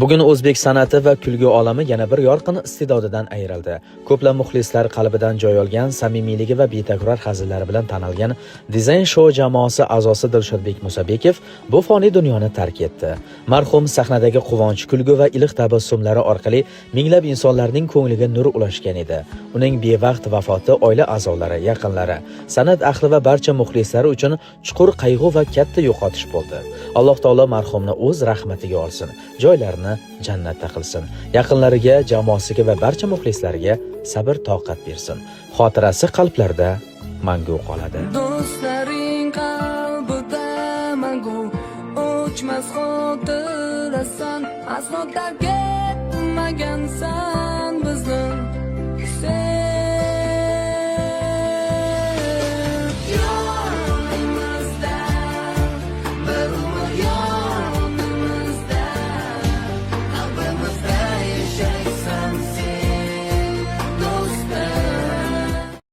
Bugun o'zbek san'ati va kulgi olami yana bir yorqin iste'dodidan ayrildi. Ko'plab muxlislar qalbidan joy olgan samimiyligi va betakror hazillari bilan tanilgan Dizayn Show jamoasi a'zosi Dilshodbek Musabekov bu foniy dunyoni tark etdi. Marhum sahnadagi quvonch, kulgi va iliq tabassumlari orqali minglab insonlarning ko'ngliga nur ulashgan edi. Uning bevaqt vafoti oila a'zolari, yaqinlari, san'at ahli va barcha muxlislari uchun chuqur qayg'u va katta yo'qotish bo'ldi. Alloh taolo marhumni o'z rahmatiga olsin, joylarini jannatda qilsin. Yaqinlariga, jamoasiga va barcha muxlislariga sabr toqat bersin. Xotirasi qalblarda mangu qoladi. Do'stlaring qalbida mangu o'chmas xotirasan, aslo tark etmagansan bizni.